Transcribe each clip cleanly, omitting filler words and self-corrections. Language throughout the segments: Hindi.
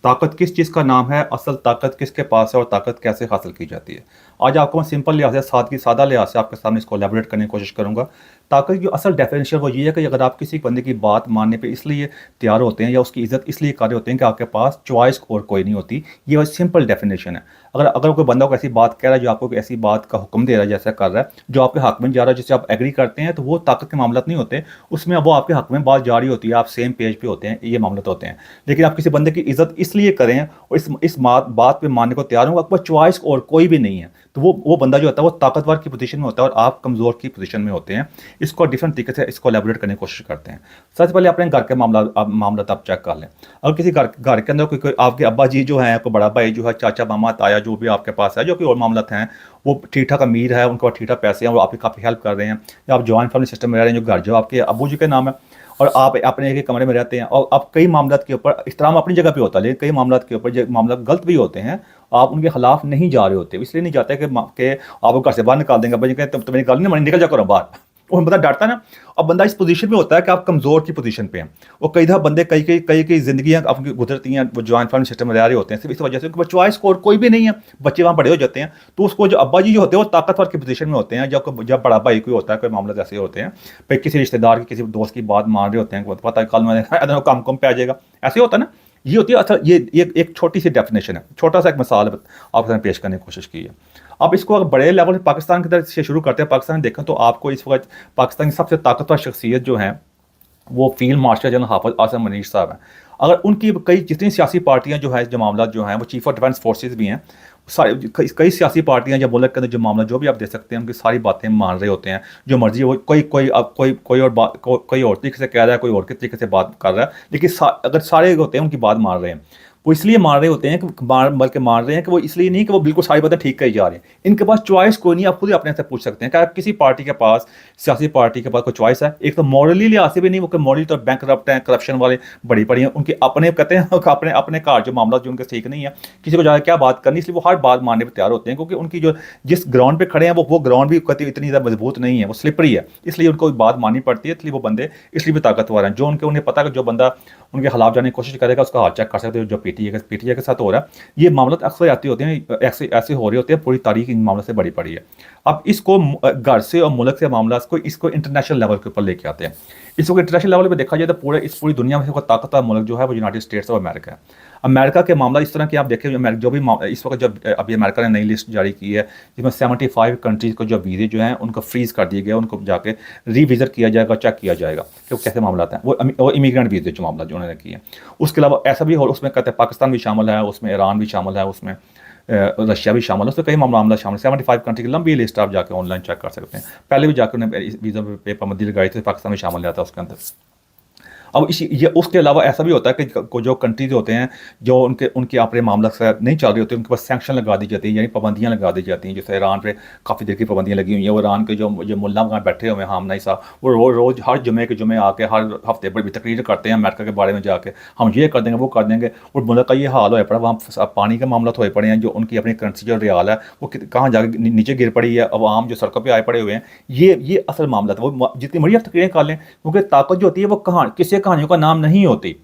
ताकत किस चीज़ का नाम है, असल ताकत किसके पास है और ताकत कैसे हासिल की जाती है। आज आपको मैं सिंपल लिहाज से सादा लिहाज से आपके सामने इसको एलैबोरेट करने की कोशिश करूँगा। ताकत की असल डेफिनेशन वो ये है कि अगर आप किसी बंदे की बात मानने पे इसलिए तैयार होते हैं या उसकी इज़्ज़त इसलिए कर रहे होते हैं कि आपके पास चॉइस और कोई नहीं होती, ये बस सिंपल डेफिनेशन है। अगर अगर कोई बंदा को ऐसी बात कह रहा है जो आपको कोई ऐसी बात का हुक्म दे रहा है, जैसा कर रहा है, जो आपके हक में जा रहा है, जिससे आप एग्री करते हैं, तो वो ताकत के मामलात नहीं होते। उसमें वो आपके हक में बात जा रही होती है, आप सेम पेज पे होते हैं, ये मामलात होते हैं। लेकिन आप किसी बंदे की इज़्ज़त इसलिए करें और इस बात पे मानने को तैयार हो, आपके पास चॉइस और कोई भी नहीं है, तो वो बंदा जो होता है वो ताकतवर की पोजीशन में होता है और आप कमज़ोर की पोजीशन में होते हैं। इसको डिफरेंट तरीके से इसको एलैबोरेट करने की कोशिश करते हैं। सबसे पहले अपने घर के मामला आप चेक कर लें। अगर किसी घर के अंदर कोई आपके अब्बा जी जो हैं, आपको बड़ा भाई जो है, चाचा मामा ताया जो भी आपके पास है, जो कि और मामलात हैं, वो ठीक ठाक अमीर है, उनके पास ठीक ठाक पैसे हैं, वो आपकी काफ़ी हेल्प कर रहे हैं, या आप जॉइंट फैमिली सिस्टम में रह रहे हैं, जो घर जो आपके अब्बू जी के नाम है और आप अपने एक कमरे में रहते हैं, और आप कई मामलात के ऊपर इहतराम अपनी जगह पे होता है, लेकिन कई मामलात के ऊपर जो मामला गलत भी होते हैं, आप उनके खिलाफ नहीं जा रहे होते, इसलिए नहीं जाते कि आपको घर से बाहर निकाल देंगे, भाई कहते तुम मेरी गाली नहीं मानी, निकल जा करो बाहर। वो बंदा डरता है ना। अब बंदा इस पोजीशन में होता है कि आप कमज़ोर की पोजीशन पे हैं। वो कई दफ़ा बंदे कई ज़िंदगियाँ आपकी गुजरती हैं, वो जॉइंट फैमिली सिस्टम में रह रहे होते हैं, सिर्फ इस वजह से उनके पास चॉइस और कोई भी नहीं है, बच्चे वहाँ बड़े हो जाते हैं, तो उसको जो अब्बा जी जो होते हैं वो ताकतवर की पोजीशन में होते हैं। जब बड़ा भाई कोई होता है, कोई मामला ऐसे होते हैं, भाई किसी रिश्तेदार की, किसी दोस्त की बात मान रहे होते हैं, पता है कल मैंने कम पे आ जाएगा, ऐसे होता है ना। ये होती है असल, ये एक छोटी सी डेफिनेशन है, छोटा सा एक मिसाल आपके सामने पेश करने की कोशिश की है। अब इसको अगर बड़े लेवल पे पाकिस्तान की तरफ से शुरू करते हैं, पाकिस्तान में देखें तो आपको इस वक्त पाकिस्तान की सबसे ताकतवर शख्सियत जो है वो फील्ड मार्शल जनरल हाफिज आसिम मनीर साहब हैं। अगर उनकी कई जितनी सियासी पार्टियां जो है, जो मामला जो हैं, वो चीफ ऑफ डिफेंस फोर्सेस भी हैं, सारे कई सियासी पार्टियां या मुल्क के अंदर जो मामला जो भी आप देख सकते हैं, उनकी सारी बातें मान रहे होते हैं, जो मर्जी वो कोई कोई अब कोई और बात कोई और तरीके से कह रहा है, कोई और के तरीके से बात कर रहा है, लेकिन अगर सारे होते हैं उनकी बात मान रहे हैं, वो इसलिए मार रहे होते हैं कि बल्कि मार रहे हैं कि वो इसलिए नहीं कि वो बिल्कुल सारी बातें ठीक कही जा रही हैं। इनके पास चॉइस कोई नहीं, आप खुद ही अपने से पूछ सकते हैं कि आप किसी पार्टी के पास, सियासी पार्टी के पास कोई चॉइस है। एक तो मॉरली लिहाज से भी नहीं, वो मॉरली तो बैंक करप्ट हैं, करप्शन वाले बड़ी बड़ी हैं, उनके अपने कहते हैं अपने अपने कार जो मामला जो उनके ठीक नहीं है, किसी को ज़्यादा क्या बात करनी, इसलिए वो हर बात मानने पर तैयार होते हैं, क्योंकि उनकी जो जिस ग्राउंड पर खड़े हैं वो ग्राउंड भी कहती इतनी ज़्यादा मजबूत नहीं है, वो स्लिपरी है, इसलिए उनको बात माननी पड़ती है। इसलिए वो बंदे इसलिए भी ताकतवर हैं, जो उन्हें पता है कि जो बंदा उनके खिलाफ जाने की कोशिश करेगा उसका हाथ चेक कर सकते हो, जो पीटीए के साथ हो रहा है। ये मामला अक्सर आती होते हैं, ऐसे हो रहे होते हैं, पूरी तारीख इन मामलों से बड़ी पड़ी है। अब इसको घर से और मुल्क से मामला इसको इंटरनेशनल लेवल के ऊपर लेके आते हैं। इसको इंटरनेशनल लेवल पे देखा जाए तो पूरी दुनिया में सबसे ताकतवर मुल्क जो है वो यूनाइटेड स्टेट्स ऑफ अमेरिका है। अमेरिका के मामला इस तरह के आप देखें, जो भी इस वक्त जब अभी अमेरिका ने नई लिस्ट जारी की है, जिसमें 75 कंट्रीज़ को जो वीज़े जो हैं उनको फ्रीज़ कर दिए गए, उनको जाके रिविज़िट किया जाएगा, चेक किया जाएगा कि वो कैसे मामला हैं, वो इमिग्रेंट वीज़े जो मामला जो उन्होंने किए हैं। उसके अलावा ऐसा भी हो, उसमें कहते हैं पाकिस्तान भी शामिल है, उसमें ईरान भी शामिल है, उसमें रशिया भी शामिल है, उसमें कई मामला शामिल है। 75 कंट्री की लंबी लिस्ट आप जाकर ऑनलाइन चेक कर सकते हैं। पहले भी जाकर उन्हें वीज़ा पे पाबंदी लगाई थी, पाकिस्तान में शामिल रहता है उसके अंदर। अब ये उसके अलावा ऐसा भी होता है कि जो कंट्रीज होते हैं, जो उनके अपने मामला से नहीं चल रहे होते, उनके पास सैंक्शन लगा दी जाती है, यानी पाबंदियाँ लगा दी जाती हैं। जैसे ईरान पे काफ़ी देर की पाबंदियाँ लगी हुई हैं। वो ईरान के जो मुल्ला वहाँ बैठे हुए हैं, हामनाई साहब, वो रोज़ हर जुमे के जुमे आके हर हफ्ते बड़ी तकरीर करते हैं अमेरिका के बारे में जाके, हम ये कर देंगे, वो कर देंगे। और मुल्क का ये हाल हो पड़ा, वहाँ पानी के मामला तो हो पड़े हैं, जो उनकी अपनी करेंसी जो रियाल है वो कहाँ जाके नीचे गिर पड़ी है, अब आम जो सड़कों पर आए पड़े हुए हैं। ये असल मामला था। वो जितनी मर्जी आप तकरीरें कर लें, क्योंकि ताकत जो होती है वो किसी कहानियों का नाम नहीं होती।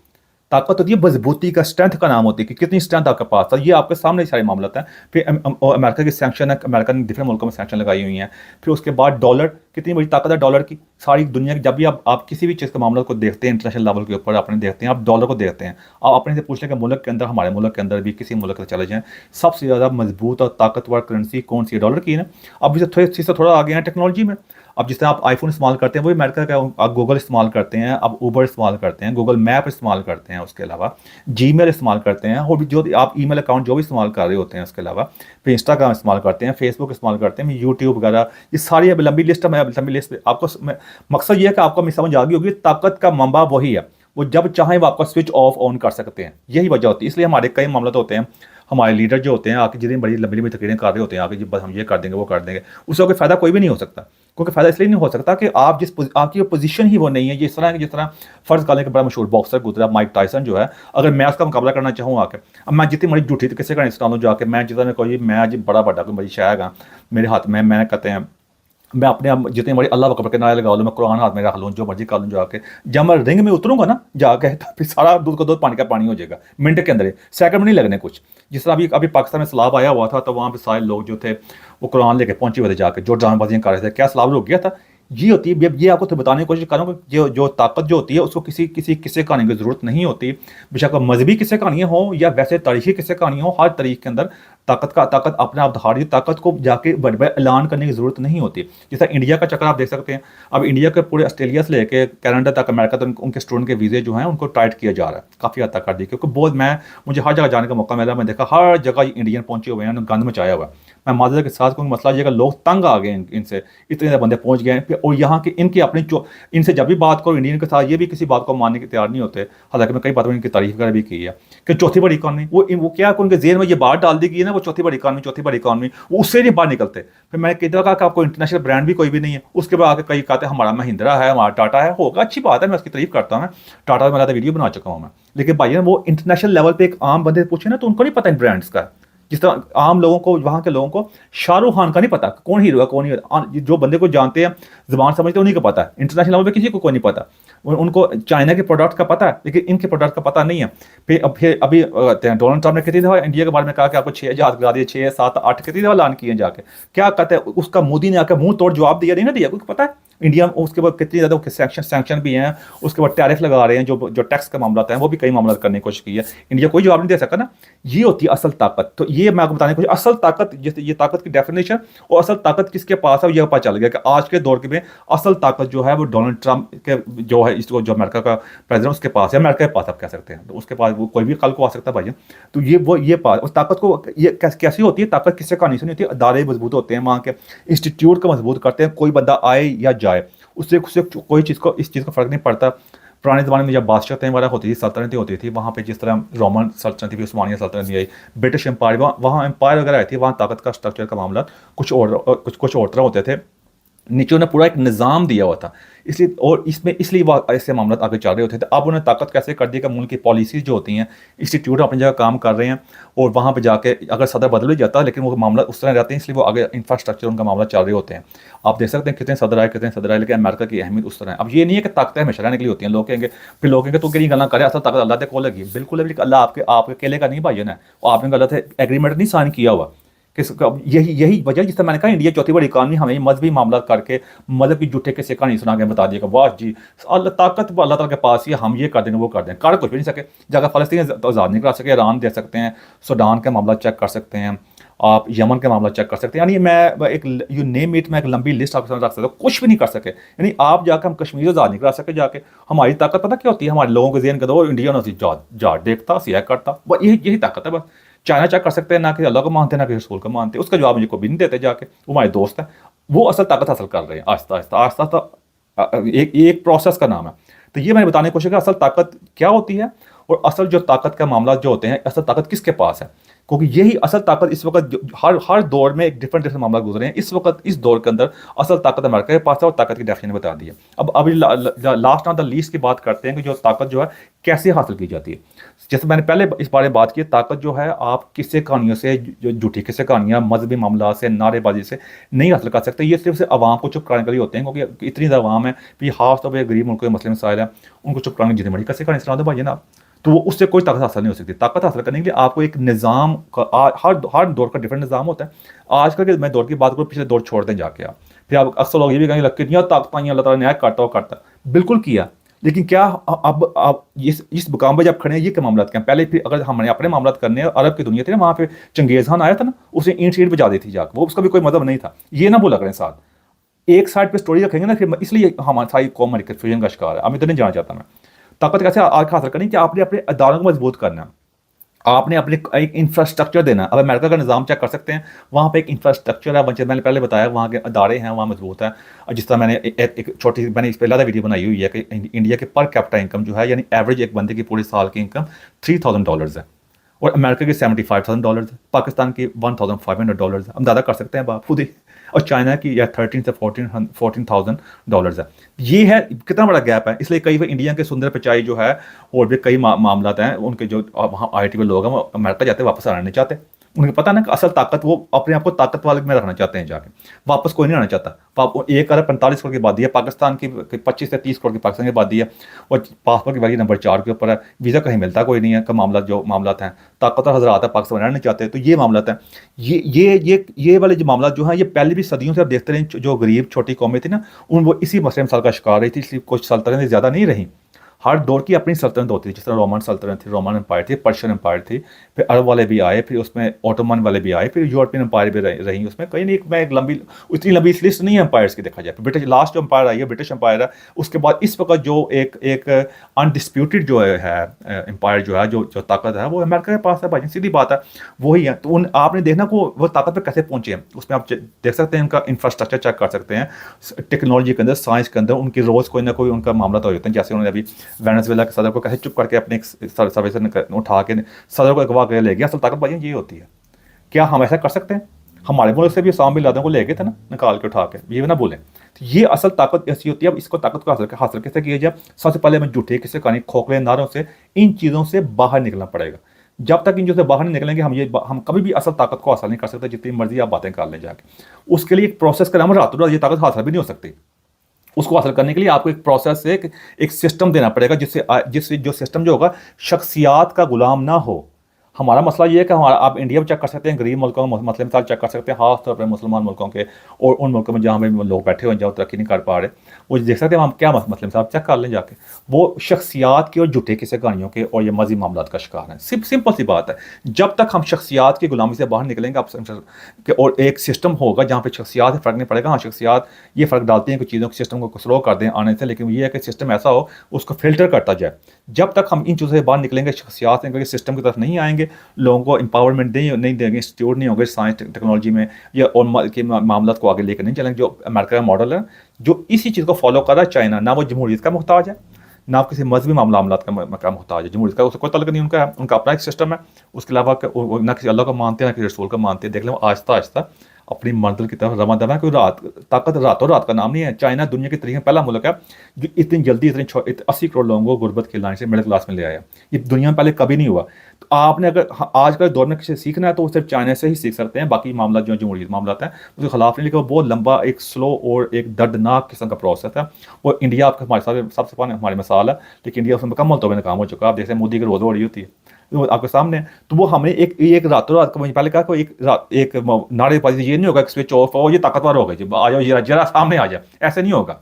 ताकत होती है मजबूती का, स्ट्रेंथ का नाम होती है कि कितनी स्ट्रेंथ आपके पास है। ये आपके सामने सारे मामला हैं। फिर अमेरिका की सैंक्शन है, अमेरिका ने डिफरेंट मुल्कों में सैंक्शन लगाई हुई हैं। फिर उसके बाद डॉलर, कितनी बड़ी ताकत है डॉलर की। सारी दुनिया की जब भी आप किसी भी चीज़ के मामले को देखते हैं इंटरनेशनल लेवल के ऊपर, अपने देखते हैं, आप डॉलर को देखते हैं, आप अपने से पूछ लें कि मुल्क के अंदर, हमारे मुल्क के अंदर भी किसी मुल्क से चले जाएँ, सबसे ज़्यादा मजबूत और ताकतवर करेंसी कौन सी है? डॉलर की है ना। अब इसे थोड़ा आगे हैं टेक्नोलॉजी में। अब जिस तरह आप आईफोन इस्तेमाल करते हैं, वही अमेरिका का, आप गूगल इस्तेमाल करते हैं, आप ऊबर इस्तेमाल करते हैं, गूगल मैप इस्तेमाल करते हैं, उसके अलावा जीमेल इस्तेमाल करते हैं, और भी जो आप ईमेल अकाउंट जो भी इस्तेमाल कर रहे होते हैं, उसके अलावा फिर इंस्टाग्राम इस्तेमाल करते हैं, फेसबुक इस्तेमाल करते हैं, यूट्यूब वगैरह, ये सारी अब लंबी लिस्ट है। लंबी लिस्ट पे आपको मकसद ये है कि आपको समझ आ गई होगी, ताकत का मंबा वही है। वो जब चाहें वो आपका स्विच ऑफ ऑन कर सकते हैं, यही वजह होती है। इसलिए हमारे कई मामले तो होते हैं, हमारे लीडर जो होते हैं आके जितनी बड़ी लंबी लंबी तकरीरें कर रहे होते हैं आके, बस हम ये कर देंगे, वो कर देंगे, उससे कोई फ़ायदा कोई भी नहीं हो सकता। क्योंकि फ़ायदा इसलिए नहीं हो सकता कि आपकी पोजीशन ही वो नहीं है। जिस तरह फ़र्ज़ कर लें कि बड़ा मशहूर बॉक्सर गुजरा माइक टायसन जो है, अगर मैं उसका मुकाबला करना चाहूँ आके, अब मैं जितनी बड़ी झूठी तो किसी का नहीं सुना लूँ जाके, मैं जितना कोई मैं आज बड़ा कोई बड़ी शायग हाँ, मेरे हाथ में, मैं कहते हैं मैं अपने आप जितनी बड़ी अल्लाह अकबर के नारे लगा लूँ, मैं कुरान हाथ में रख लूँ, जो मर्जी कर लूँ जाके, जब मैं रिंग में उतरूँगा ना जाके, तो फिर सारा दूध का दूध पानी का पानी हो जाएगा, मिनट के अंदर ही, सेकंड में नहीं लगने कुछ। जिस तरह अभी अभी पाकिस्तान में सैलाब आया हुआ था, तो वहाँ पे सारे लोग जो थे वो कुरान लेके पहुंचे हुए थे जाके, जो ड्रामेबाजियाँ कर रहे थे, क्या सैलाब रुक गया था। ये होती है, ये आपको तो बताने की कोशिश करूँगा, जो ताकत जो होती है उसको किसी किसी किस्से कहानी की ज़रूरत नहीं होती। बेशक मजहबी किस्से कहानियाँ हों या वैसे तारीखी किस्से कहानियाँ हों, हर तारीख के अंदर ताकत अपने आप दिखा रही है। ताकत को जाके बड़े बड़े ऐलान करने की ज़रूरत नहीं होती। जैसा इंडिया का चक्कर आप देख सकते हैं, अब इंडिया के पूरे ऑस्ट्रेलिया से लेके कनाडा तक, अमेरिका तक उनके स्टूडेंट के वीज़े जो हैं उनको टाइट किया जा रहा है, काफ़ी हद तक कर दिया, क्योंकि बहुत मुझे हर जगह जाने का मौका मिला, मैं देखा हर जगह इंडियन पहुंचे हुए हैं, गंद मचाया हुआ है। मैं माजरत के साथ कोई मसला ये कि लोग तंग आ गए इनसे, इतने बंदे पहुंच गए हैं, और यहाँ के इनकी अपनी इनसे जब भी बात करो इंडियन के साथ, ये भी किसी बात को मानने के तैयार नहीं होते। हालांकि मैं कई बातों में इनकी तारीफ वगैरह भी की है कि चौथी बड़ी इकॉनमी, वो क्या उनके जेल में ये बात डाल दी गई है ना, वो चौथी बड़ी इकॉनमी, चौथी बड़ी इकॉनमी, वो उससे नहीं बाहर निकलते। फिर मैंने कई दफा कहा कि आपको इंटरनेशनल ब्रांड भी कोई भी नहीं है, उसके बाद आके कई कहते हैं हमारा महिंद्रा है, हमारा टाटा है, होगा, अच्छी बात है, मैं उसकी तारीफ करता हूँ, टाटा में वीडियो बना चुका हूँ मैं। लेकिन भाई वो इंटरनेशनल लेवल पे एक आम बंदे पूछे ना, तो उनको नहीं पता इन ब्रांड्स का। जिस तरह आम लोगों को, वहाँ के लोगों को शाहरुख खान का नहीं पता कौन हीरो है कौन हीरो, जो बंदे को जानते हैं, जुबान समझते हैं, उन्हीं को पता है। इंटरनेशनल लेवल पे किसी को कोई नहीं पता। उनको चाइना के प्रोडक्ट का पता है, लेकिन इनके प्रोडक्ट का पता नहीं है। फिर अभी डोनाल्ड ट्रंप ने कितनी दफा इंडिया के बारे में कहा कि आपको 6 जहाज गिरा दिए, 6 7 8 कितनी दफा ऐलान किए जाके, क्या कहते हैं उसका मोदी ने आकर मुंह तोड़ जवाब दिया, नहीं ना दिया, कुछ पता है इंडिया। उसके बाद कितनी ज़्यादा सैंक्शन भी हैं, उसके बाद टैरिफ लगा रहे हैं, जो टैक्स का मामला है वो भी कई मामला करने की कोशिश की है। इंडिया कोई जवाब नहीं दे सका ना। ये होती है असल ताकत। तो ये मैं आपको बताने की कोशिश, असल ताकत, जैसे ये ताकत की डेफिनेशन और असल ताकत किसके पास है, ये पता चल गया कि आज के दौर के में असल ताकत जो है वो डोनाल्ड ट्रंप के जो है, इसको जो अमेरिका का प्रेसिडेंट उसके पास है, अमेरिका के पास आप कह सकते हैं, तो उसके पास वो कोई भी कल को आ सकता है भाई। तो ये पास उस ताकत को, ये कैसी होती है ताकत, किससे कहानी सुनी होती है, अदारे मजबूत होते हैं, वहाँ के इंस्टीट्यूट को मजबूत करते हैं, कोई बंदा आए या जाए उससे कोई चीज़ को, इस चीज़ का फ़र्क नहीं पड़ता। पुराने ज़माने में जब बादशाहतें वगैरह होती थी, सल्तनतें होती थी, वहाँ पे जिस तरह रोमन सल्तनत थी, उस्मानिया सल्तनत नहीं आई, ब्रिटिश एम्पायर, वहाँ एम्पायर वगैरह आई थी, वहाँ ताकत का स्ट्रक्चर का मामला कुछ और तरह होते थे। नीचे उन्हें पूरा एक निज़ाम दिया हुआ था, इसलिए, और इसलिए वो ऐसे मामला आगे चल रहे होते थे। अब उन्हें ताकत कैसे कर दी कि मुल्क की पॉलिसीज़ जो होती हैं, इंस्टीट्यूट अपनी जगह काम कर रहे हैं, और वहाँ पे जाके अगर सदर बदल भी जाता है, लेकिन वो मामला उस तरह रहते हैं, इसलिए वो आगे इंफ्रास्ट्रक्चर उनका मामला चल रहे होते हैं। आप देख सकते हैं कितने सदर आए, लेकिन अमेरिका की अहमियत उस तरह है। अब ये नहीं है कि ताकतें हमेशा रहने के लिए होती हैं। लोग कहेंगे तो कितनी गलना करे, असल ताकत अल्लाह को लगी, बिल्कुल है, अल्लाह आपके अकेले का नहीं भाई है, और आपने गलत है एग्रीमेंट नहीं साइन किया हुआ। यही वजह, जिससे मैंने कहा इंडिया चौथी बड़ी इकॉनमी, हमें मजहबी मामला करके मजहब की झूठे किस्से कहानी सुना के बता दिया कि वाह जी अल्लाह ताकत अल्लाह ताला के पास ही, हम ये कर देंगे वो कर देंगे, कर कुछ भी नहीं सके। जगह फ़लस्तीन तो आज़ाद नहीं करा सके, ईरान दे सकते हैं, सूडान का मामला चेक कर सकते हैं, आप यमन का मामला चेक कर सकते हैं। यानी मैं एक यू नेम इट, मैं एक लंबी लिस्ट आपके सामने रख सकता हूँ, कुछ भी नहीं कर सके। यानी आप जाकर, हम कश्मीर आज़ाद नहीं करा सके जाके। हमारी ताकत पता क्या होती है, हमारे लोगों के जेहन का, इंडिया ने जा देखता सिया करता, वह यही ताकत है बस। चाइना चेक कर सकते हैं, ना कि अल्लाह को मानते, ना कि रसूल को मानते, उसका जवाब मुझे को भी नहीं देते जाके, वो हमारे दोस्त हैं। वो असल ताकत हासिल कर रहे हैं आहिस्ता आहिस्ता, एक प्रोसेस का नाम है। तो ये मैंने बताने की कोशिश की असल ताकत क्या होती है, और असल जो ताकत का मामला जो होते हैं, असल ताकत किसके पास है, क्योंकि यही असल ताकत इस वक्त हर दौर में एक डिफरेंट मामला गुजरे हैं। इस वक्त इस दौर के अंदर असल ताकत अमेरिका के पास है, और ताकत की डेफिनेशन बता दी है। अब अभी लास्ट ऑन द लीस्ट की बात करते हैं कि जो ताकत जो है कैसे हासिल की जाती है। जैसे मैंने पहले इस बारे में बात की, ताकत जो है आप किस्से कहानियों से, जो झूठी किस्से कहानियाँ, मजहबी मामला से, नारेबाजी से नहीं हासिल कर सकते। ये सिर्फ से आवाम को चुप कराने के लिए होते हैं, क्योंकि इतनी ज़्यादा आवाम है, फिर खास तौर पर गरीब मुल्कों के मसले मसाइल हैं, उनको चुप कराने की जितनी बड़ी किस्से कहानी सुना दो भाई ना, तो वो उससे कोई ताकत हासिल नहीं हो सकती। ताकत हासिल करने के लिए आपको एक निज़ाम का, हर दौर का डिफरेंट निज़ाम होता है। आजकल के मैं दौर की बात करूँ, पिछले दौर छोड़ दें जाके आप, फिर आप अक्सर लोग ये भी कहेंगे कितनी ताकत पाई अल्लाह ताला न्याय करता, बिल्कुल किया। लेकिन क्या अब आप इस मुकाम पर जब खड़े हैं, ये क्या मामला क्या पहले, फिर अगर हमने अपने मामला करने हैं, अरब की दुनिया थी ना, वहाँ पे चंगेज़ खान आया था ना, उसे ईंट शीट बजा दी थी जाकर, वो उसका भी कोई मतलब नहीं था। ये ना बोला करें साथ एक साइड पे स्टोरी रखेंगे ना, फिर इसलिए हमारी सारी कौम कन्फ्यूजन का शिकार है। अब इधर नहीं जाना चाहता मैं। ताकत कैसे आगे हासिल करनी कि आपने अपने अदारों को मजबूत करना है, आपने अपने एक इंफ्रास्ट्रक्चर देना। अब अमेरिका का निज़ाम चेक कर सकते हैं, वहाँ पे एक इंफ्रास्ट्रक्चर है, जैसे मैंने पहले बताया, वहाँ के अदारे हैं, वहाँ मजबूत है। और जिस तरह मैंने एक छोटी सी, मैंने इस पर ज़्यादा वीडियो बनाई हुई है कि इंडिया के पर कैपिटा इनकम जो है, यानी एवरेज एक बंदे की पूरे साल की इनकम $3000 है, और अमेरिका की $75,000 है, पाकिस्तान की $1500 है। अंदाज़ा कर सकते हैं आप खुद ही। और चाइना की या 13 से 14,000 है। ये है कितना बड़ा गैप है। इसलिए कई बार इंडिया के सुंदर पिचाई जो है, और भी कई मामला हैं, उनके जो वहाँ IT में लोग हैं, वो अमेरिका जाते वापस आना नहीं चाहते। उन्हें पता ना कि असल ताकत वो अपने आप को ताकत वाले में रखना चाहते हैं जाके, वापस कोई नहीं आना चाहता। 1 अरब 45 करोड़ की आबादी है पाकिस्तान की, 25 से 30 करोड़ की पाकिस्तान की आबादी है, और पासपोर्ट की वैल्यू नंबर 4 के ऊपर है, वीज़ा कहीं मिलता कोई नहीं है का मामला, जो मामला हैं ताकतवर हजरात है पाकिस्तान रहना नहीं चाहते। तो ये मामला है, ये वाले जो मामला जो हैं ये पहले भी सदियों से आप देखते रहे, जो गरीब छोटी कौमें थी ना उन वो इसी मसले मसाल का शिकार रही थी, इसलिए कुछ सल्तनतें ज़्यादा नहीं रही। हर दौर की अपनी सल्तनत होती थी, जिस तरह रोमन सल्तनत थी, रोमन एम्पायर थी, पर्शियन एम्पायर थी, फिर अरब वाले भी आए, फिर उसमें ऑटोमन वाले भी आए, फिर यूरोपियन एम्पायर भी रही उसमें कहीं नहीं। मैं एक लंबी उतनी लंबी इस लिस्ट नहीं है एम्पायर्स की देखा जाए। फिर ब्रिटिश लास्ट जो एम्पायर आई है ब्रिटिश एम्पायर है। उसके बाद इस वक्त जो एक अनडिस्प्यूटेड जो है एम्पायर जो है, जो ताकत है वो अमेरिका के पास है भाई, सीधी बात है वही है। तो आपने देखना को वो ताकत पर कैसे पहुंचे हैं, उसमें आप देख सकते हैं, उनका इंफ्रास्ट्रक्चर चेक कर सकते हैं, टेक्नोलॉजी के अंदर, साइंस के अंदर उनकी रोज़ कोई ना कोई उनका मामला तो हो जाता है। जैसे उन्होंने अभी वेनेजुएला के सदर को कैसे चुप करके अपने सर्वे से उठा के सदर को अगवा कर ले गया। असल ताकत भाई ये होती है। क्या हम ऐसा कर सकते हैं? हमारे मुल्क से भी उसामा बिन लादेन को ले गए थे ना निकाल के उठा के, ये ना बोलें। तो ये असल ताकत ऐसी होती है। अब इसको ताकत को हासिल कैसे किया जाए? सबसे पहले हमें झूठे किस्से कहानी, खोखले नारों से, इन चीज़ों से बाहर निकलना पड़ेगा। जब तक इन चीज़ों से बाहर नहीं निकलेंगे हम कभी भी असल ताकत को हासिल नहीं कर सकते, जितनी मर्जी आप बातें कर लें जाके। उसके लिए एक प्रोसेस का नाम, रातों रात ये ताकत हासिल भी नहीं हो सकती। उसको हासिल करने के लिए आपको एक प्रोसेस से एक सिस्टम देना पड़ेगा, जिससे जो सिस्टम जो होगा शख्सियात का गुलाम ना हो। हमारा मसला ये है कि हमारा, आप इंडिया में चेक कर सकते हैं, गरीब मुल्कों में मसले मिसाल चेक कर सकते हैं, खास तौर पर मुसलमान मुल्कों के और उन मुल्कों में जहाँ में लोग बैठे हुए हैं जहाँ तरक्की नहीं कर पा रहे, वो देख सकते हैं हम क्या मसले मिसाल चेक कर लें जाके। वो शख्सियात के और झूठे किस्से कहानियों के और ये मज़ी मामला का शिकार हैं। सिंपल सी बात है, जब तक हम शख्सियात की गुलामी से बाहर निकलेंगे और एक सिस्टम होगा जहाँ पे शख्सियात से फ़र्क नहीं पड़ेगा। हाँ, शख्सियात ये फ़र्क डालती हैं कुछ चीज़ों के सिस्टम को स्लो कर दें आने से, लेकिन ये है कि सिस्टम ऐसा हो उसको फिल्टर करता जाए। जब तक हम इन चीज़ों से बाहर निकलेंगे, शख्सियात से सिस्टम की तरफ नहीं आएंगे, लोगों को एम्पावरमेंट नहीं देंगे, इंस्टीट्यूट नहीं होंगे साइंस टेक्नोलॉजी में, या और के मामला को आगे लेकर नहीं चलेंगे, जो अमेरिका का मॉडल है, जो इसी चीज़ को फॉलो कर रहा है चाइना। ना वो जमहूरियत का मुहताज है, ना किसी मजहबी मामलात का मुहताज है। जमहूरियत का उससे कोई तल्लुक नहीं, उनका अपना एक सिस्टम है। उसके अलावा ना किसी अल्लाह को मानते हैं, ना किसी रसूल को मानते हैं। देख लें आहिस्ता आहिस्ता अपनी मंजिल की तरफ रवा दवा। कोई ताकत रातों रात का नाम नहीं है। चाइना दुनिया के तरीके पहला मुल्क है जो इतनी जल्दी 80 करोड़ लोगों को गुर्बत की लाइन से मिडिल क्लास में ले आया। ये दुनिया में पहले कभी नहीं हुआ। तो आपने अगर आज के दौर में किसी सीखना है तो वो सिर्फ चाइना से ही सीख सकते हैं। बाकी मामला जो जमहूरियत मामला हैं उसके खिलाफ नहीं, लेकिन वो बहुत लंबा, एक स्लो और एक दर्दनाक किस्म का प्रोसेस है। और इंडिया आपके हमारे साथ सबसे पहले हमारी मिसाल है, लेकिन इंडिया उसमें मुकम्मल तौर पर नाकाम हो चुका है। आप देखते हैं मोदी की रोज़ हो रही होती है वो आपके सामने। तो वो हमें एक रातों रात का, पहले कहा एक नारेबाजी, ये नहीं होगा कि स्विच ऑफ हो, ये ताकतवर हो गई जी, आ जाओ जरा सामने आ जाए, ऐसे नहीं होगा।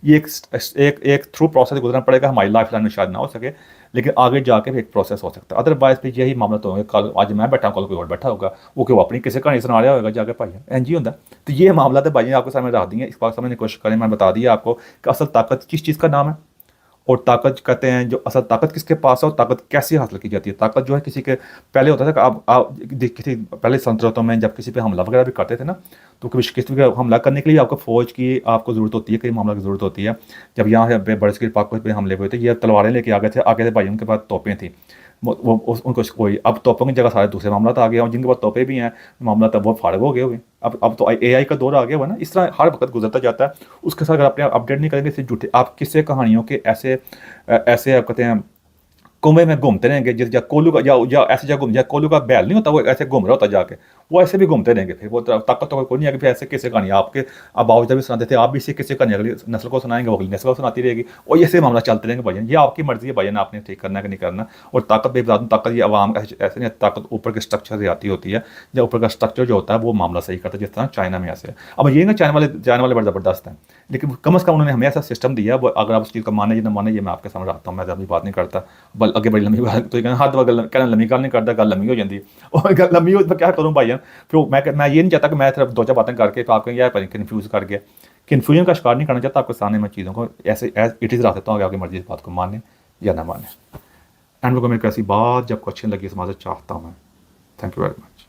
ये एक थ्रू प्रोसेस गुजरना पड़ेगा। हमारी लाइफ लाइन में शायद ना हो सके, लेकिन आगे जाके भी एक प्रोसेस हो सकता है। अदरवाइज भी यही मामला तो होंगे, कल आज मैं बैठा हूँ, कल कोई और बैठा होगा, वो क्यों अपनी किसी कहानी सुना रहा होगा जाके भाई, एन जी होता। तो ये मामला तो भाई आपके सामने रख दिए, इस बात समझने की कोशिश करें। मैं बता दिया आपको कि असल ताकत किस चीज़ का नाम है, और ताकत कहते हैं जो असल ताकत किसके पास है, और ताकत कैसे हासिल की जाती है। ताकत जो है किसी के पहले होता था कि आप किसी पहले सल्तनतों में जब किसी पे हमला वगैरह भी करते थे ना, तो किसी पे हमला करने के लिए आपको फ़ौज की आपको ज़रूरत होती है, कई मामला की ज़रूरत होती है। जब यहाँ बड़े स्केल पाक पे हमले हुए थे, ये तलवारें लेके आगे थे भाई, उनके पास तोपें थी। उनको कोई, अब तोपों की जगह सारे दूसरे मामला आ गए, और जिनके पास तोपे भी हैं मामला तब वो फाड़ग हो गए हुए। अब तो AI का दौर आ गया हुआ ना। इस तरह हर वक्त गुजरता जाता है। उसके साथ अगर अपने अपडेट नहीं करेंगे, सिर्फ झूठे आप किस्से कहानियों के ऐसे आप कहते हैं कुएं में घूमते रहेंगे, जिस जगह कोलू का या ऐसी जगह घूम जाए, कोलू का बैल नहीं होता वो ऐसे घूम रहा होता जाके, वो ऐसे भी घूमते रहेंगे। फिर वो ताकत तो कोई नहीं है कि फिर ऐसे किस्से कहानी आपके अब जब भी सुनाते थे, आप भी इसी किस्से कहानी अगली नस्ल को सुनाएंगे, वो अगली नस्ल को सुनाती रहेगी, और ऐसे मामला चलते रहेंगे भाईजान। ये आपकी मर्जी है भाईजान, आपने ठीक करना है कि नहीं करना। और ताकत भी बता दूँ, ताकत ये आवाम ऐसे नहीं, ताकत ऊपर के स्ट्रक्चर से आती होती है। जब ऊपर का स्ट्रक्चर जो होता है वो मामला सही करता है, जिस तरह चाइना में ऐसे है। अब ये ना चाइना वाले बड़े ज़बरदस्त हैं, लेकिन कम अज़ कम उन्होंने हमें ऐसा सिस्टम दिया। वो अगर आप उस चीज़ को माने या ना माने, ये मैं आपके सामने रखता हूँ। मैं ज़्यादा बात नहीं करता, बल आगे बड़ी लंबी बात, तो हर दफा कहना लंबी गल नहीं करता, गल लंबी हो जाती है। और गल लंबी हो तो क्या करूँ भाईजान, फिर मैं ये नहीं चाहता कि मैं सिर्फ दो चार बातें करके तो आपको यार कन्फ्यूज़ कर गया। कन्फ्यूजन का शिकार नहीं करना चाहता। आपके सामने मैं चीज़ों को ऐसे एज इट इज़ रख देता हूँ कि आपकी मर्जी इस बात को माने या ना माने। एंड को मेरे को ऐसी बात जब क्वेश्चन लगी समाज चाहता हूँ मैं। Thank you very much.